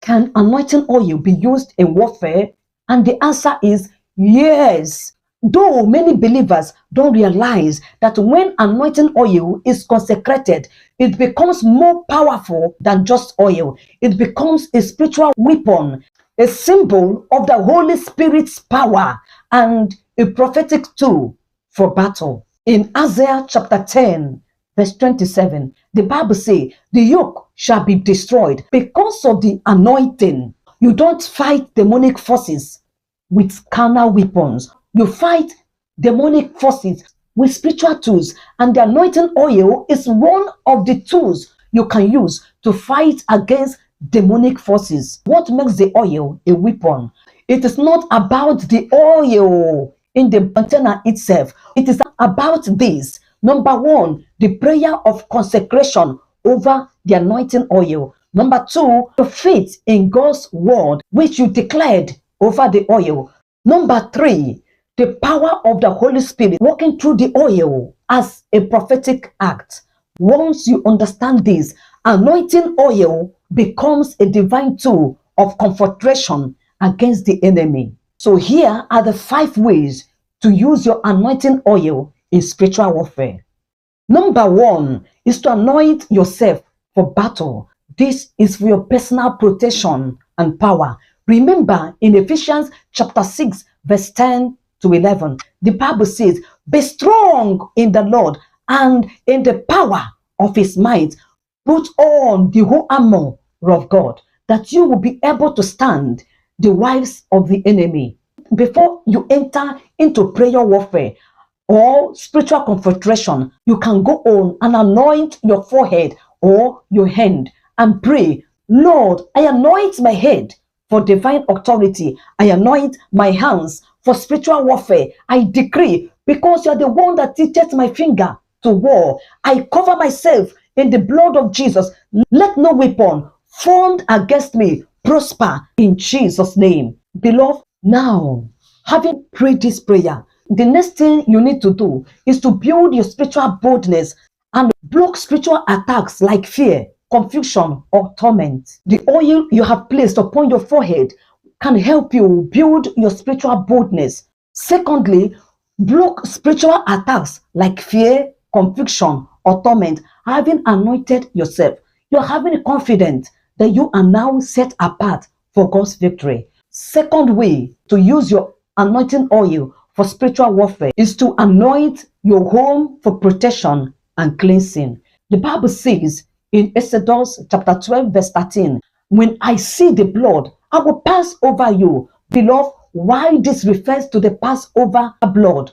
Can anointing oil be used in warfare? And the answer is yes. Though many believers don't realize that when anointing oil is consecrated, it becomes more powerful than just oil. It becomes a spiritual weapon, a symbol of the Holy Spirit's power, and a prophetic tool for battle. In Isaiah chapter 10, verse 27, the Bible says, the yoke shall be destroyed because of the anointing. You don't fight demonic forces with carnal weapons. You fight demonic forces with spiritual tools, and the anointing oil is one of the tools you can use to fight against demonic forces. What makes the oil a weapon? It is not about the oil in the container itself. It is about this. Number one, the prayer of consecration over the anointing oil. Number two, the faith in God's word, which you declared over the oil. Number three, the power of the Holy Spirit working through the oil as a prophetic act. Once you understand this, anointing oil becomes a divine tool of confrontation against the enemy. So here are the 5 ways to use your anointing oil in spiritual warfare. Number 1 is to anoint yourself for battle. This is for your personal protection and power. Remember in Ephesians chapter 6 verse 10 to 11, the Bible says, be strong in the Lord and in the power of his might. Put on the whole armor of God, that you will be able to stand the wiles of the enemy. Before you enter into prayer warfare or spiritual confrontation, you can go on and anoint your forehead or your hand and pray, Lord, I anoint my head for divine authority. I anoint my hands for spiritual warfare. I decree, because you are the one that teaches my finger to war, I cover myself in the blood of Jesus. Let no weapon formed against me prosper in Jesus' name. Beloved, now, having prayed this prayer, the next thing you need to do is to build your spiritual boldness and block spiritual attacks like fear, confusion, or torment. The oil you have placed upon your forehead can help you build your spiritual boldness. Secondly, block spiritual attacks like fear, confusion, or torment. Having anointed yourself, you're having confidence that you are now set apart for God's victory. Second way to use your anointing oil for spiritual warfare is to anoint your home for protection and cleansing. The Bible says in Exodus chapter 12 verse 13, when I see the blood, I will pass over you. Beloved, why this refers to the Passover blood?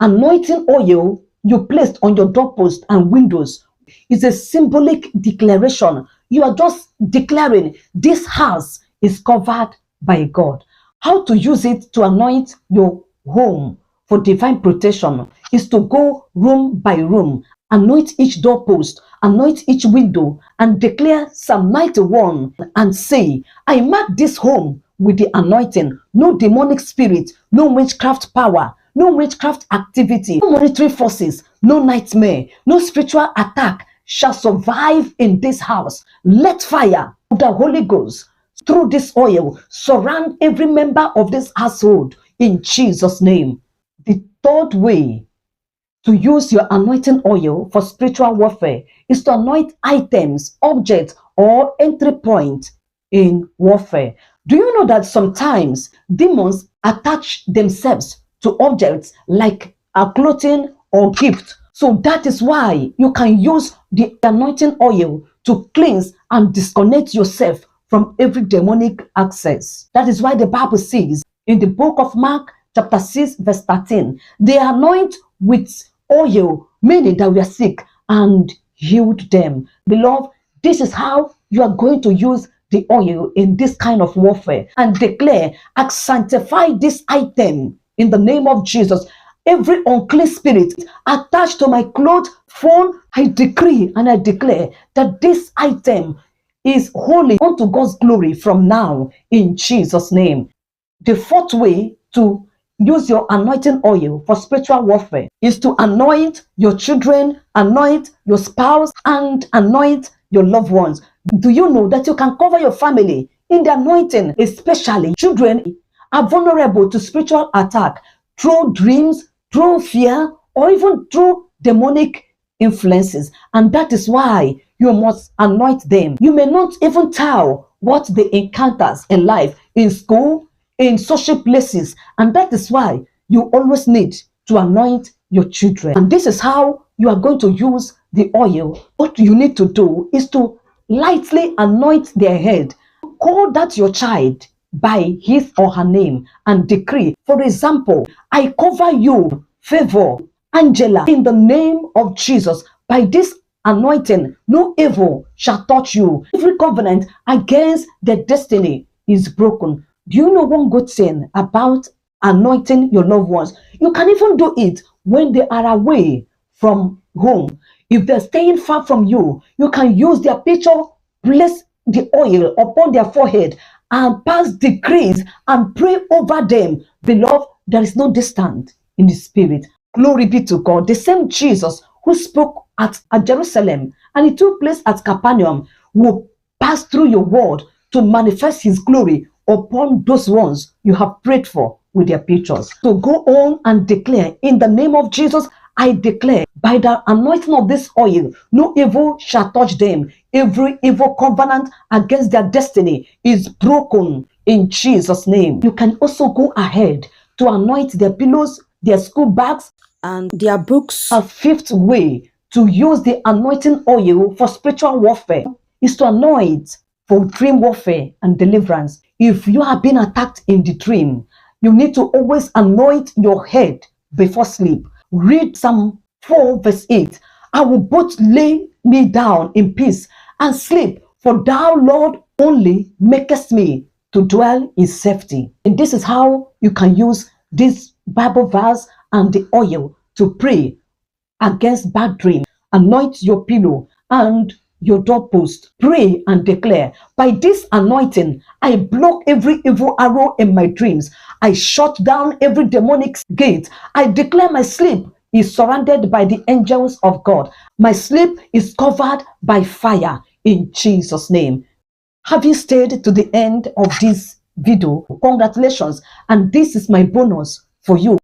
Anointing oil you placed on your doorpost and windows is a symbolic declaration. You are just declaring this house is covered by God. How to use it to anoint your home for divine protection is to go room by room, anoint each doorpost, anoint each window, and declare Psalm 91 and say, I mark this home with the anointing. No demonic spirit, no witchcraft power, no witchcraft activity, no monetary forces, no nightmare, no spiritual attack shall survive in this house. Let fire of the Holy Ghost through this oil surround every member of this household in Jesus' name. The third way to use your anointing oil for spiritual warfare is to anoint items, objects, or entry points in warfare. Do you know that sometimes demons attach themselves to objects like a clothing or gift? So that is why you can use the anointing oil to cleanse and disconnect yourself from every demonic access. That is why the Bible says in the book of Mark chapter 6 verse 13, they anoint with oil many that were sick and healed them. Beloved, this is how you are going to use the oil in this kind of warfare and declare, I sanctify this item in the name of Jesus. Every unclean spirit attached to my clothes, phone, I decree and I declare that this item is holy unto God's glory from now in Jesus' name. The fourth way to use your anointing oil for spiritual warfare is to anoint your children, anoint your spouse, and anoint your loved ones. Do you know that you can cover your family in the anointing. Especially children are vulnerable to spiritual attack through dreams, through fear, or even through demonic influences. And that is why you must anoint them. You may not even tell what they encounters in life, in school, in social places. And that is why you always need to anoint your children. And this is how you are going to use the oil. What you need to do is to lightly anoint their head. Call that your child by his or her name and decree. For example, I cover you, Favor, Angela, in the name of Jesus. By this anointing, no evil shall touch you. Every covenant against their destiny is broken. Do you know one good thing about anointing your loved ones? You can even do it when they are away from home. If they're staying far from you, you can use their picture, place the oil upon their forehead, and pass decrees and pray over them. Beloved, there is no distance in the spirit. Glory be to God. The same Jesus who spoke at Jerusalem and it took place at Capernaum will pass through your word to manifest his glory upon those ones you have prayed for with their pictures. So go on and declare, in the name of Jesus, I declare, by the anointing of this oil, no evil shall touch them. Every evil covenant against their destiny is broken in Jesus' name. You can also go ahead to anoint their pillows, their school bags, and their books. A fifth way to use the anointing oil for spiritual warfare is to anoint for dream warfare and deliverance. If you have been attacked in the dream, you need to always anoint your head before sleep. Read Psalm 4 verse 8. I will both lay me down in peace and sleep, for thou, Lord, only makest me to dwell in safety. And this is how you can use this Bible verse and the oil to pray against bad dreams. Anoint your pillow and your doorpost. Pray and declare, by this anointing, I block every evil arrow in my dreams. I shut down every demonic gate. I declare my sleep is surrounded by the angels of God. My sleep is covered by fire in Jesus' name. Have you stayed to the end of this video? Congratulations. And this is my bonus for you.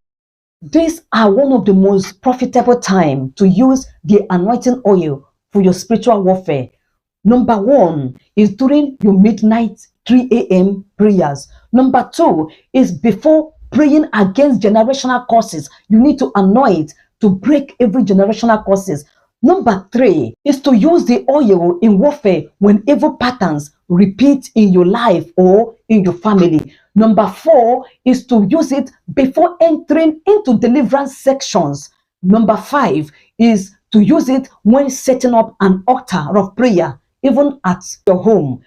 These are one of the most profitable time to use the anointing oil for your spiritual warfare. Number one is during your midnight 3 a.m. prayers. Number two is before praying against generational curses. You need to anoint to break every generational curses. Number three is to use the oil in warfare when evil patterns repeat in your life or in your family. Number four is to use it before entering into deliverance sections. Number five is to use it when setting up an altar of prayer, even at your home.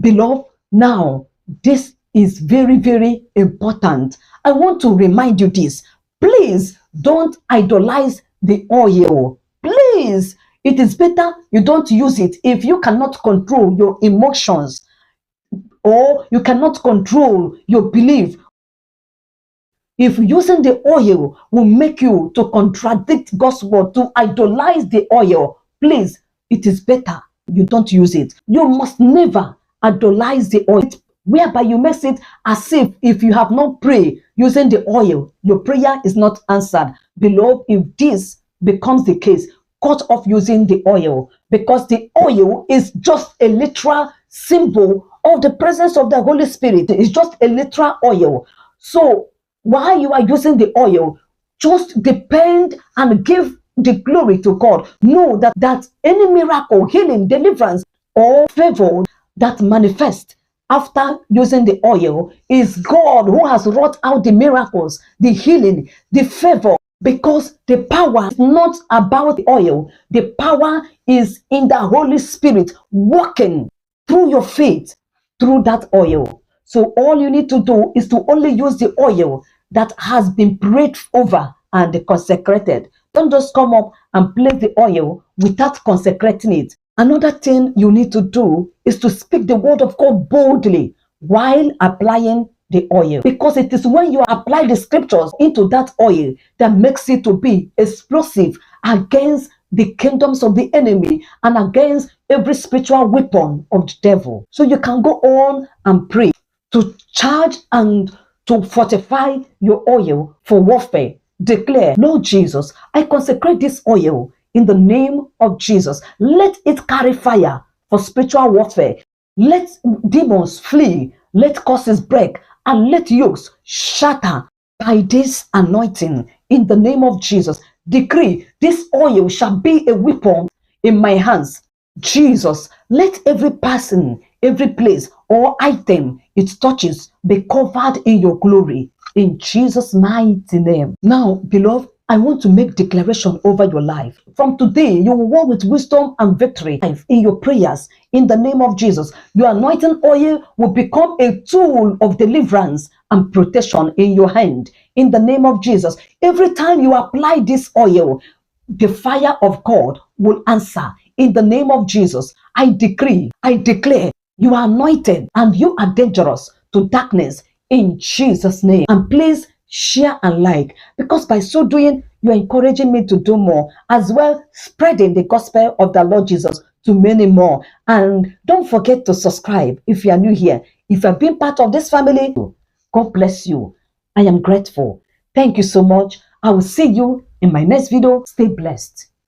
Beloved, now this is very, very important. I want to remind you this. Please don't idolize the oil. Please, it is better you don't use it if you cannot control your emotions or you cannot control your belief. If using the oil will make you to contradict God's word, to idolize the oil, please, it is better you don't use it. You must never idolize the oil, whereby you make it as if you have not prayed using the oil, your prayer is not answered. Beloved, if this becomes the case, cut off using the oil, because the oil is just a literal symbol of the presence of the Holy Spirit. It's just a literal oil. So while you are using the oil, just depend and give the glory to God. Know that any miracle, healing, deliverance, or favor that manifests after using the oil is God who has wrought out the miracles, the healing, the favor. Because the power is not about the oil. The power is in the Holy Spirit working through your faith, through that oil. So all you need to do is to only use the oil that has been prayed over and consecrated. Don't just come up and place the oil without consecrating it. Another thing you need to do is to speak the word of God boldly while applying the oil, because it is when you apply the scriptures into that oil that makes it to be explosive against the kingdoms of the enemy and against every spiritual weapon of the devil. So you can go on and pray to charge and to fortify your oil for warfare. Declare, Lord Jesus, I consecrate this oil in the name of Jesus. Let it carry fire for spiritual warfare. Let demons flee, let curses break, and let yokes shatter by this anointing in the name of Jesus. Decree, this oil shall be a weapon in my hands. Jesus, let every person, every place or item it touches be covered in your glory. In Jesus' mighty name. Now, beloved, I want to make declaration over your life. From today, you will walk with wisdom and victory in your prayers. In the name of Jesus, your anointing oil will become a tool of deliverance and protection in your hand. In the name of Jesus, every time you apply this oil, the fire of God will answer. In the name of Jesus, I decree, I declare, you are anointed and you are dangerous to darkness in Jesus' name. And please share and like, because by so doing, you're encouraging me to do more, as well spreading the gospel of the Lord Jesus to many more. And don't forget to subscribe if you are new here. If you have been part of this family, God bless you. I am grateful. Thank you so much. I will see you in my next video. Stay blessed.